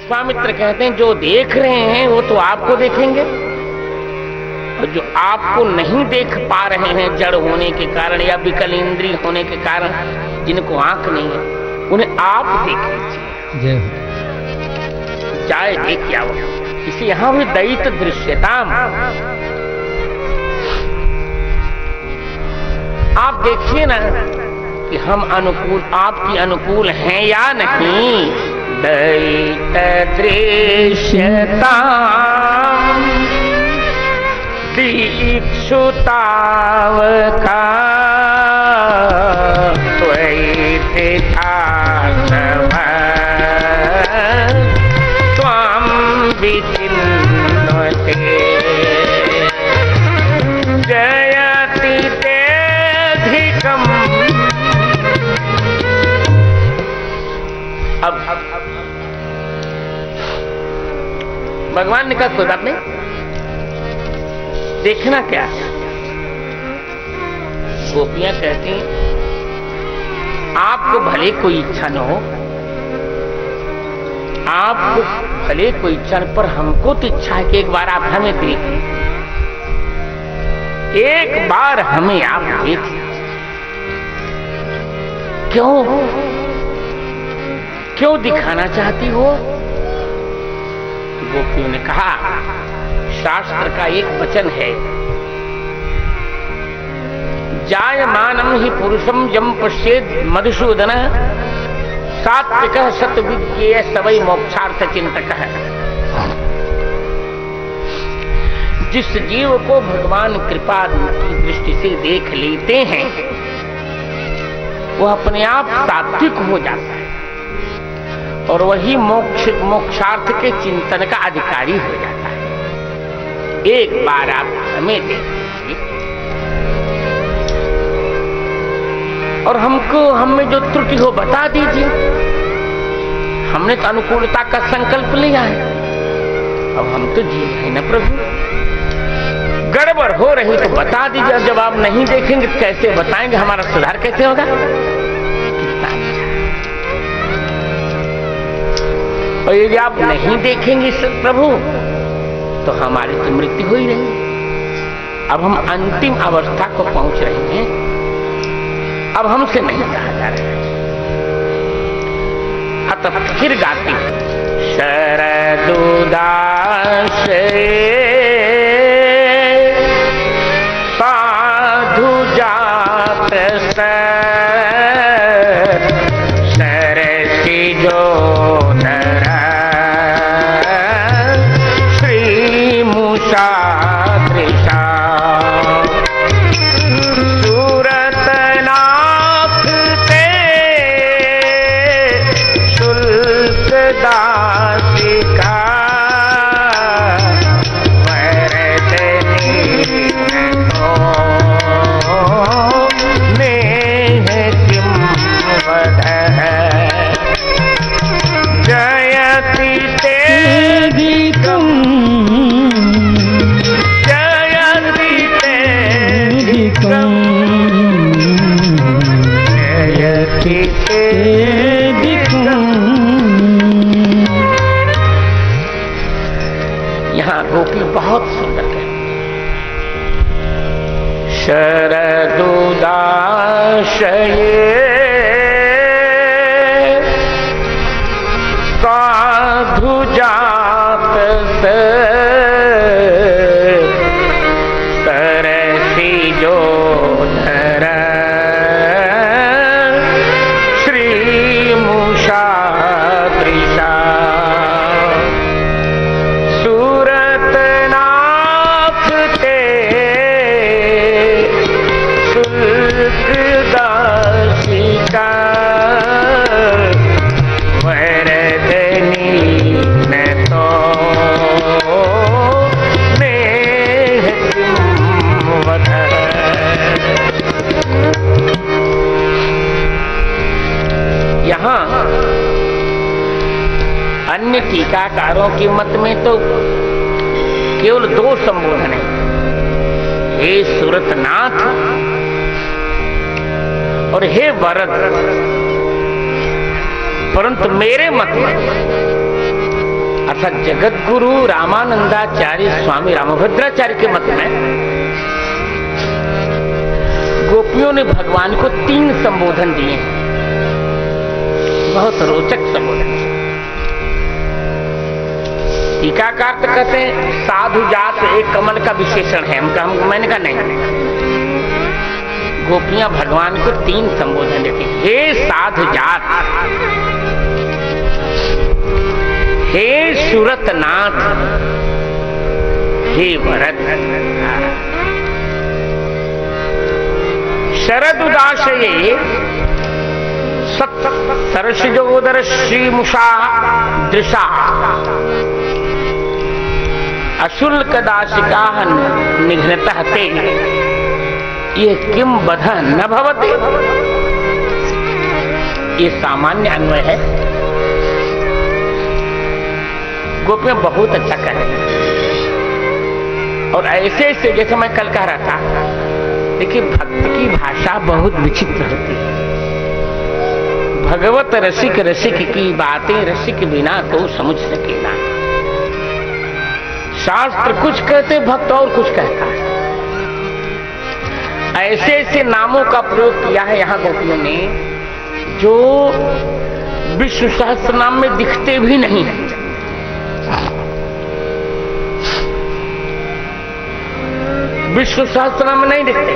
विश्वामित्र कहते हैं जो देख रहे हैं वो तो आपको देखेंगे, और जो आपको नहीं देख पा रहे हैं जड़ होने के कारण या विकल इंद्रिय होने के कारण, जिनको आंख नहीं है, उन्हें आप देख लीजिए। जाए देख आओ। इसे यहां भी दैत दृश्यता, आप देखिए ना कि हम अनुकूल, आपकी अनुकूल हैं या नहीं। दैत दृश्यता दीक्षुतावका त्वां विचिन्वते जयति तेऽधिकम्। अब भगवान ने कहा कोई बात नहीं, देखना क्या। गोपियां कहती आपको भले कोई इच्छा न हो, आपको भले कोई इच्छा न, पर हमको तो इच्छा है कि एक बार आप हमें देखें, एक बार हमें आप देखें। क्यों दिखाना चाहती हो? गोपियों ने कहा शास्त्र का एक वचन है, जायमानम ही पुरुषम जम पश्येद मधुसूदन सात्विकः सत्विज्ञेय सवै मोक्षार्थ चिंतकः। जिस जीव को भगवान कृपा की दृष्टि से देख लेते हैं वह अपने आप सात्विक हो जाता है और वही मोक्षार्थ के चिंतन का अधिकारी हो जाता है। एक बार आप हमें देखिए और हमको हमें जो त्रुटि हो बता दीजिए। हमने तो अनुकूलता का संकल्प लिया है, अब हम तो जीव है ना प्रभु, गड़बड़ हो रही तो बता दीजिए। जब आप नहीं देखेंगे तो कैसे बताएंगे, हमारा सुधार कैसे होगा? कितना अच्छा। और यदि आप नहीं देखेंगे प्रभु तो हमारी तो मृत्यु हो ही रही। अब हम अंतिम अवस्था को पहुंच रहे हैं, अब हमसे नहीं कहा जा रहा है। अतः फिर गाती शरदुदासे साधु जात सरसी जो बहुत सुंदर है। शरदुदाशये साधु जात सरसी जो धर श्री मुषा दृशा अन्य टीकाकारों के मत में तो केवल दो संबोधन है, हे सुरतनाथ और हे वरद। परंतु मेरे मत में अर्थात जगत गुरु रामानंदाचार्य स्वामी रामभद्राचार्य के मत में गोपियों ने भगवान को 3 संबोधन दिए हैं, बहुत रोचक संबोधन। टीकाकार तो कहते हैं साधु जात एक कमल का विशेषण है, मैंने कहा नहीं, गोपियां भगवान को 3 संबोधन देती हैं। हे साधु जात, हे सुरतनाथ, हे वरद, शरद उदाशये सरसिजोदर श्रीमुषा दृशा अशुल्क दाशिका निघ्नतः ते ये किम बध न भवति। ये सामान्य अन्वय है। गोपियां बहुत अच्छा कह रहे हैं। और ऐसे ऐसे जैसे मैं कल कह रहा था, देखिए भक्त की भाषा बहुत विचित्र होती है। भगवत रसिक रसिक की बातें रसिक बिना तो समझ सकेगा। शास्त्र कुछ कहते, भक्त और कुछ कहता है। ऐसे ऐसे नामों का प्रयोग किया है यहाँ गोपियों ने जो विष्णु सहस्त्र नाम में दिखते भी नहीं है। विष्णु सहस्त्र नाम में नहीं दिखते,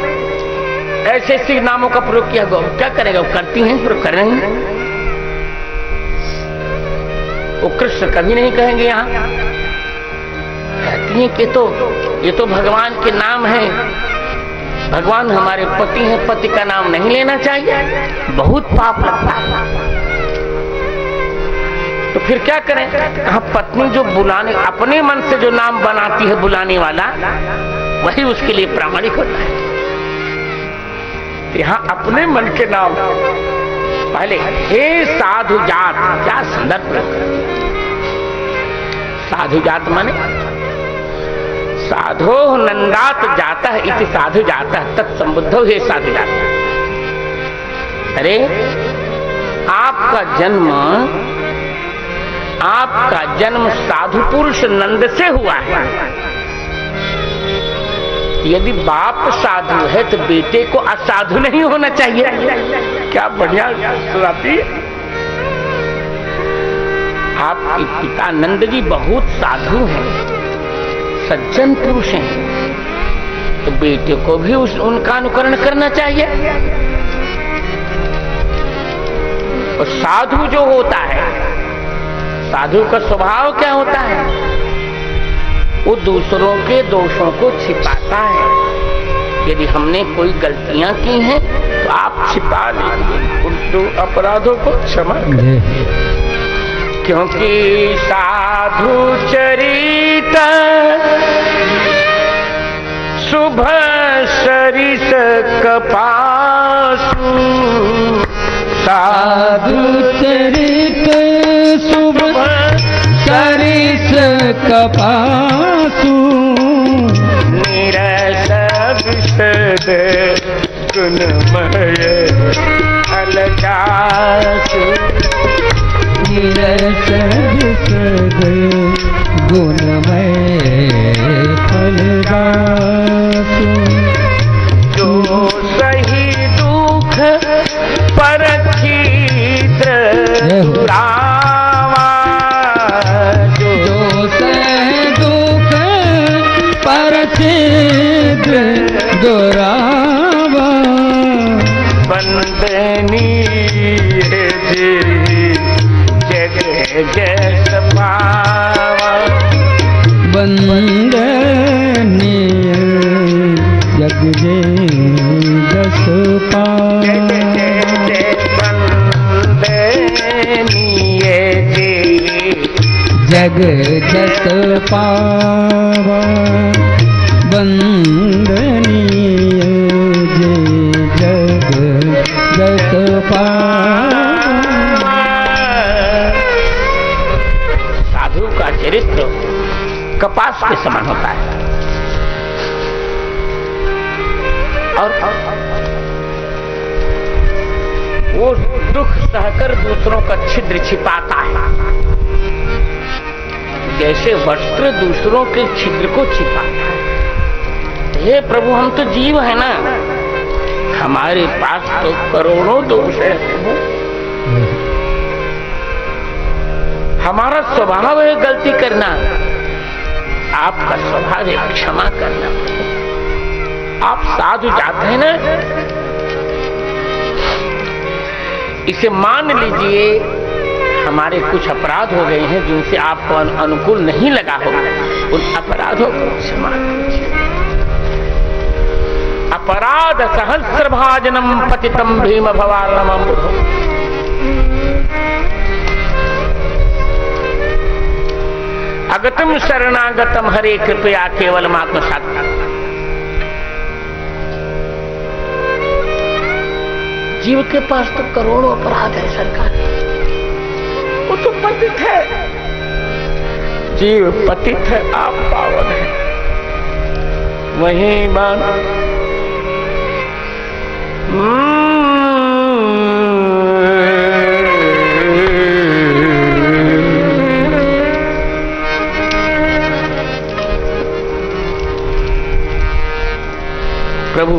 ऐसे ऐसे नामों का प्रयोग किया। क्या करेगा, वो करती हैं, प्रयोग कर रहे हैं। वो कृष्ण कभी नहीं कहेंगे, यहाँ कहती हैं कि ये तो भगवान के नाम है, भगवान हमारे पति हैं, पति का नाम नहीं लेना चाहिए, बहुत पाप लगता है। तो फिर क्या करें, कहा पत्नी जो बुलाने अपने मन से जो नाम बनाती है बुलाने वाला, वही उसके लिए प्रामाणिक होता है। यहाँ अपने मन के नाम पहले, हे साधु जात, क्या सुंदर प्रयोग। साधु जात माने साधो नंदात जाता है इति साधु जाता है तत्संबुद्धो हे साधु जाता। अरे आपका जन्म साधु पुरुष नंद से हुआ है। यदि बाप साधु है तो बेटे को असाधु नहीं होना चाहिए। क्या बढ़िया सुनाती है। आपके पिता नंद जी बहुत साधु हैं, सज्जन पुरुष हैं, तो बेटे को भी उनका अनुकरण करना चाहिए। और साधु जो होता है, साधु का स्वभाव क्या होता है, वो दूसरों के दोषों को छिपाता है। यदि हमने कोई गलतियां की हैं तो आप छिपा लीजिए, उन अपराधों को क्षमा करें। क्योंकि साधु चरित शुभ सरिस कपासु, साधु चरित शुभ सरिस कपासु, निरस विशद गुणमय फल जासु, निरस विशद गुणमय फल जासु, जो सही दुख परखीत्र दुरावा, जो सही दुख परखीत्र दुरावा, बंदनीय जस पावा, बंदनीय जग जस पावा, बंदनीय जग जस पावा, बंदनीय जग जस पावा। चरित्र कपास के समान होता है और वो दुख सहकर दूसरों का छिद्र छिपाता है। जैसे वस्त्र दूसरों के छिद्र को छिपाता है। हे प्रभु, हम तो जीव है ना, हमारे पास तो करोड़ों दोष है। हमारा स्वभाव है गलती करना, आपका स्वभाव है क्षमा करना। आप साधु जाते हैं ना, इसे मान लीजिए हमारे कुछ अपराध हो गए हैं जिनसे आपको अनुकूल नहीं लगा होगा, उन अपराधों को क्षमा कीजिए। अपराध सहस्रभाजनम पतितम भीम भवार्णवम बुधो। अगतम शरणागतम हरे कृपया केवलम आत्मसात। जीव के पास तो करोड़ों अपराध है सरकार, वो तो पतित है। जीव पतित है, आप पावन है। वही मान प्रभु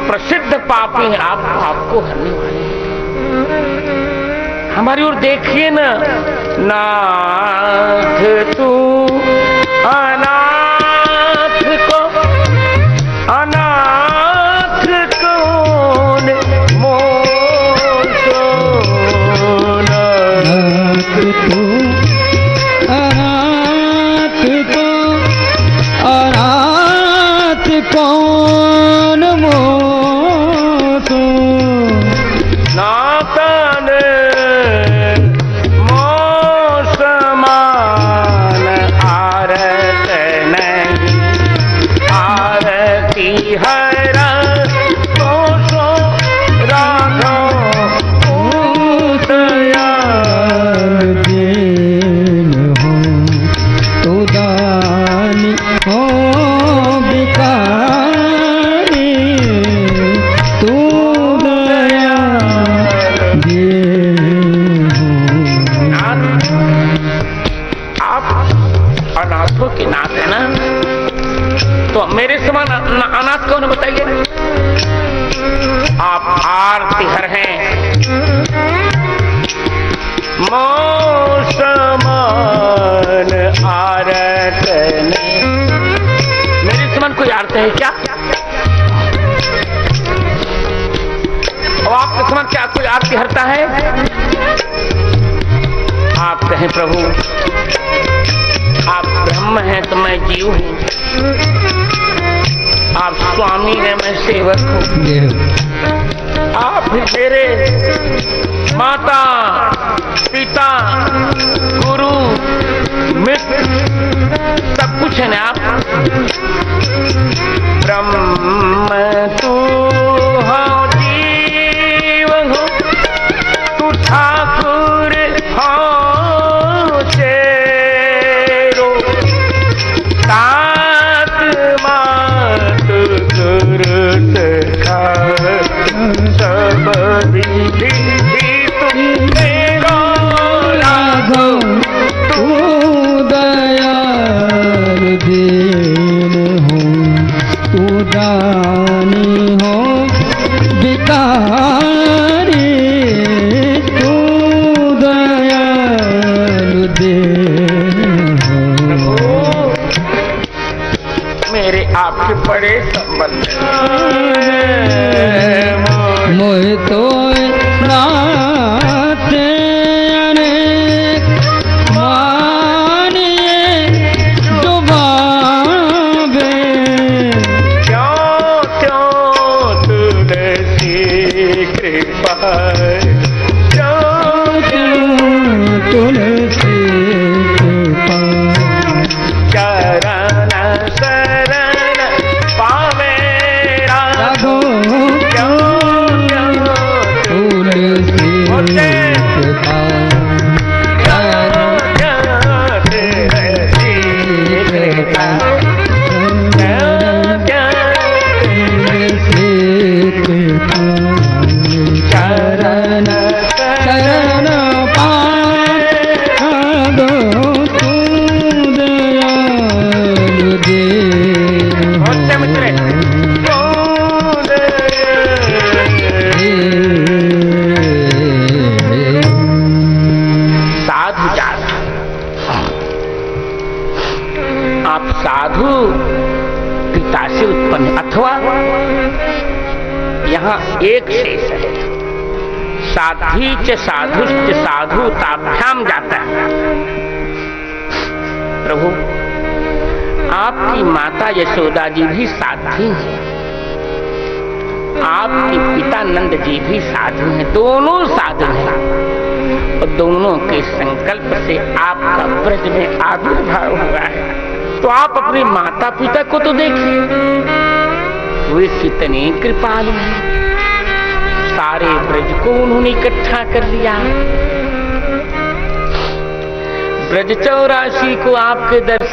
प्रसिद्ध पापी हैं, आप आपको हरने वाले हैं। हमारी ओर देखिए ना, नाथ तू अनाथ को अनाथ कौन मोसो, नाथ तू अनाथ को अनाथ कौन मोसो, नातन मोसमान आरत नहीं, आरती हर कोसो राधो दयाल दीन हो, तो दानी हो भिखारी, तू दया आप अनाथों के नाथ है ना, तो मेरे समान अनाथ कौन है बताइए। आप आरती हर हैं, मौसमान आरत नहीं, मेरे समान कोई आरत है क्या? और आपके समान क्या कोई आरती हरता है? आप कहें प्रभु आप ब्रह्म हैं तो मैं जीव हूं, आप स्वामी हैं मैं सेवक हूं, आप मेरे माता पिता गुरु मित्र सब कुछ है ना। आप आपके बड़े संबंध मोह तो नाथ अनेक मानिए डुबावे। क्यों क्यों तुलसी कृपा, क्यों क्यों तुलसी कृपा, चरण शरण पावे राघो। क्यों क्यों तुलसी कृपा, चरण शरण पादो तू दयालु दे। साधु जात, आप साधु पिता से उत्पन्न, अथवा यहाँ एक शेष है, साधी च साधुश्च साधु ताभ्याम जाता है। प्रभु, आपकी माता यशोदा जी भी साध्वी हैं, आपके पिता नंद जी भी साधु हैं, दोनों साधु हैं, और दोनों के संकल्प से आपका ब्रज में आविर्भाव हुआ है। तो आप अपने माता पिता को तो देखिए, वे कितने कृपालु हैं, सारे ब्रज को उन्होंने इकट्ठा कर लिया। ब्रज 84 को आपके दर्शन